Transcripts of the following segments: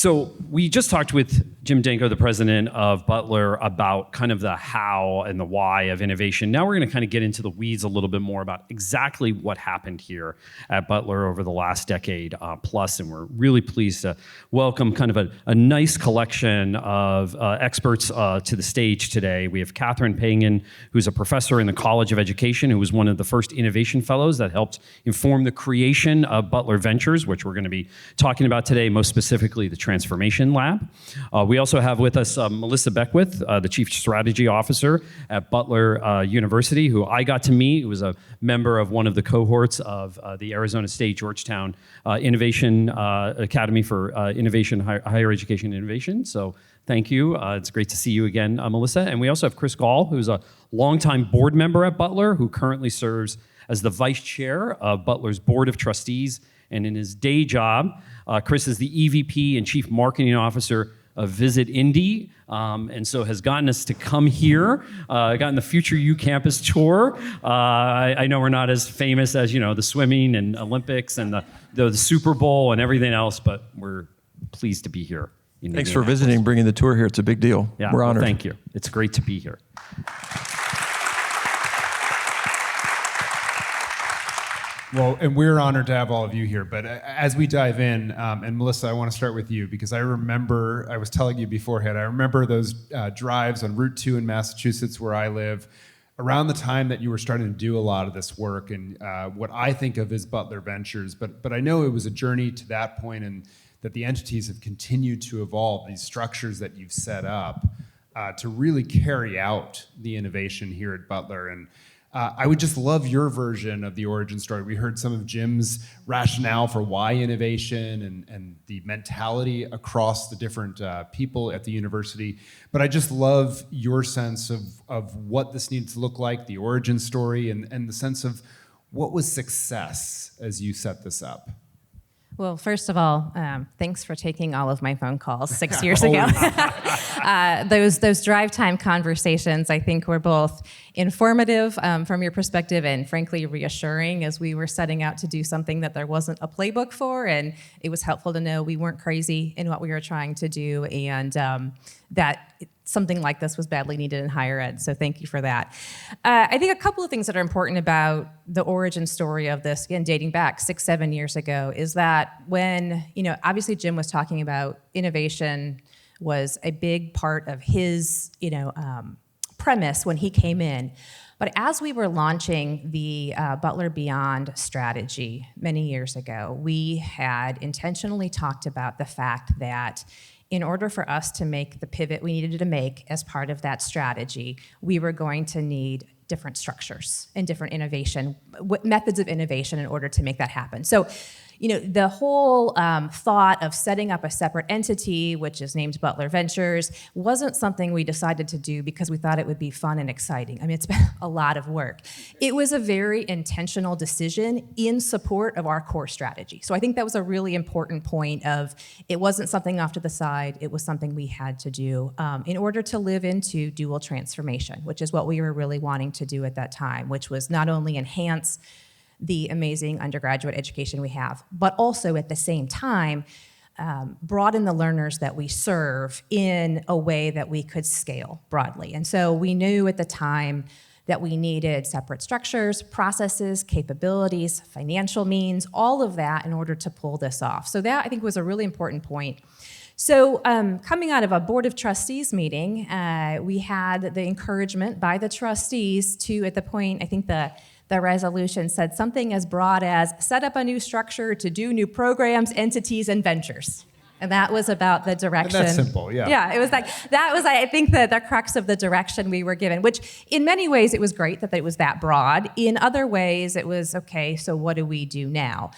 So we just talked with Jim Danko, the president of Butler, about kind of the how and the why of innovation. Now we're going to kind of get into the weeds a little bit more about exactly what happened here at Butler over the last decade plus. And we're really pleased to welcome kind of a nice collection of experts to the stage today. We have Catherine Pagan, who's a professor in the College of Education, who was one of the first innovation fellows that helped inform the creation of Butler Ventures, which we're going to be talking about today, most specifically the Transformation Lab. We also have with us Melissa Beckwith, the Chief Strategy Officer at Butler University, who I got to meet, who was a member of one of the cohorts of the Arizona State Georgetown Innovation Academy for Innovation, Higher Education Innovation. So thank you. It's great to see you again, Melissa. And we also have Chris Gall, who's a longtime board member at Butler, who currently serves as the vice chair of Butler's Board of Trustees. And in his day job, Chris is the EVP and Chief Marketing Officer of Visit Indy, and so has gotten us to come here, gotten the Future U Campus tour. I know we're not as famous as, the swimming and Olympics and the Super Bowl and everything else, but we're pleased to be here. Thanks for visiting, bringing the tour here. It's a big deal. Yeah, we're honored. Thank you. It's great to be here. Well, and we're honored to have all of you here. But as we dive in, and Melissa, I want to start with you because I was telling you beforehand, I remember those drives on Route 2 in Massachusetts where I live around the time that you were starting to do a lot of this work and what I think of as Butler Ventures. But I know it was a journey to that point and that the entities have continued to evolve, these structures that you've set up to really carry out the innovation here at Butler. And I would just love your version of the origin story. We heard some of Jim's rationale for why innovation and the mentality across the different people at the university. But I just love your sense of what this needs to look like, the origin story, and the sense of what was success as you set this up. Well, first of all, thanks for taking all of my phone calls 6 years ago. Those drive time conversations, I think, were both informative from your perspective and frankly reassuring as we were setting out to do something that there wasn't a playbook for, and it was helpful to know we weren't crazy in what we were trying to do and that something like this was badly needed in higher ed, so thank you for that. I think a couple of things that are important about the origin story of this, again, dating back 6-7 years ago, is that when, obviously Jim was talking about innovation was a big part of his, premise when he came in. But as we were launching the Butler Beyond strategy many years ago, we had intentionally talked about the fact that in order for us to make the pivot we needed to make as part of that strategy, we were going to need different structures and different innovation, methods of innovation in order to make that happen. So, the whole thought of setting up a separate entity, which is named Butler Ventures, wasn't something we decided to do because we thought it would be fun and exciting. I mean, it's been a lot of work. It was a very intentional decision in support of our core strategy. So I think that was a really important point of it wasn't something off to the side, it was something we had to do in order to live into dual transformation, which is what we were really wanting to do at that time, which was not only enhance the amazing undergraduate education we have, but also at the same time, broaden the learners that we serve in a way that we could scale broadly. And so we knew at the time that we needed separate structures, processes, capabilities, financial means, all of that in order to pull this off. So that, I think, was a really important point. So coming out of a Board of Trustees meeting, we had the encouragement by the trustees to, at the point, I think the resolution said something as broad as set up a new structure to do new programs, entities, and ventures. And that was about the direction. And that's simple, yeah. Yeah, it was like, that was, I think, the crux of the direction we were given, which in many ways it was great that it was that broad. In other ways, it was, okay, so what do we do now?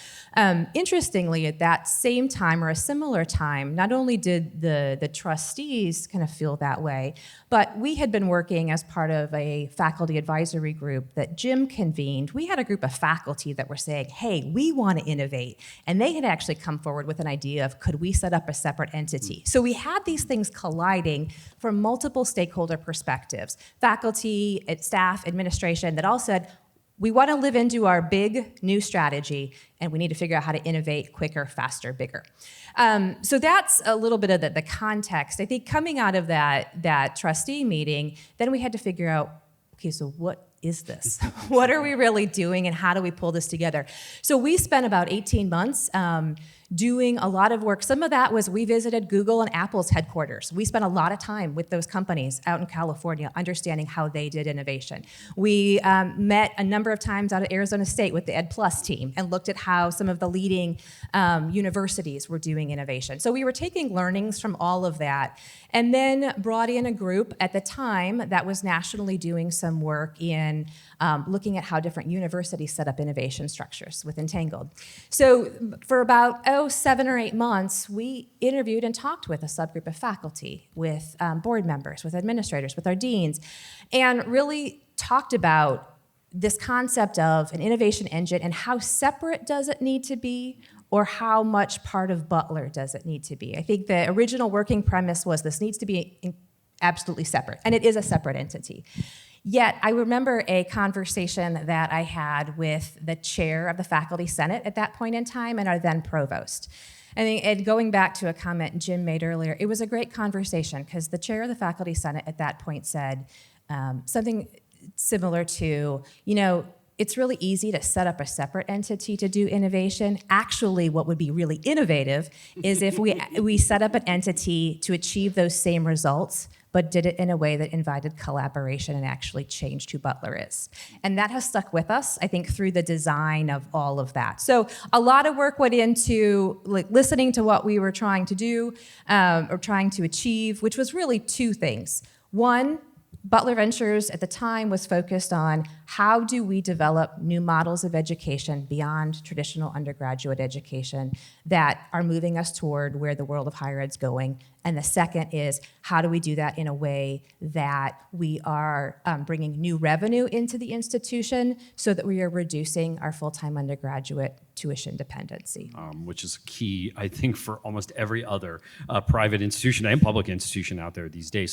Interestingly, at that same time or a similar time, not only did the trustees kind of feel that way, but we had been working as part of a faculty advisory group that Jim convened. We had a group of faculty that were saying, hey, we want to innovate. And they had actually come forward with an idea of, could we set up a separate entity? So we had these things colliding from multiple stakeholder perspectives, faculty, staff, administration, that all said, we want to live into our big new strategy, and we need to figure out how to innovate quicker, faster, bigger. So that's a little bit of the context. I think coming out of that trustee meeting, then we had to figure out, okay, so what is this? What are we really doing, and how do we pull this together? So we spent about 18 months doing a lot of work. Some of that was we visited Google and Apple's headquarters. We spent a lot of time with those companies out in California, understanding how they did innovation. We met a number of times out at Arizona State with the Ed Plus team and looked at how some of the leading universities were doing innovation. So we were taking learnings from all of that, and then brought in a group at the time that was nationally doing some work in looking at how different universities set up innovation structures with Entangled. So for about 7 or 8 months, we interviewed and talked with a subgroup of faculty, with board members, with administrators, with our deans, and really talked about this concept of an innovation engine and how separate does it need to be, or how much part of Butler does it need to be. I think the original working premise was this needs to be absolutely separate, and it is a separate entity. Yet, I remember a conversation that I had with the chair of the Faculty Senate at that point in time and our then provost. And going back to a comment Jim made earlier, it was a great conversation because the chair of the Faculty Senate at that point said something similar to, it's really easy to set up a separate entity to do innovation. Actually, what would be really innovative is if we set up an entity to achieve those same results, but did it in a way that invited collaboration and actually changed who Butler is. And that has stuck with us, I think, through the design of all of that. So a lot of work went into listening to what we were trying to do or trying to achieve, which was really two things. One, Butler Ventures at the time was focused on how do we develop new models of education beyond traditional undergraduate education that are moving us toward where the world of higher ed's going. And the second is how do we do that in a way that we are bringing new revenue into the institution so that we are reducing our full-time undergraduate tuition dependency. Which is key, I think, for almost every other private institution and public institution out there these days. So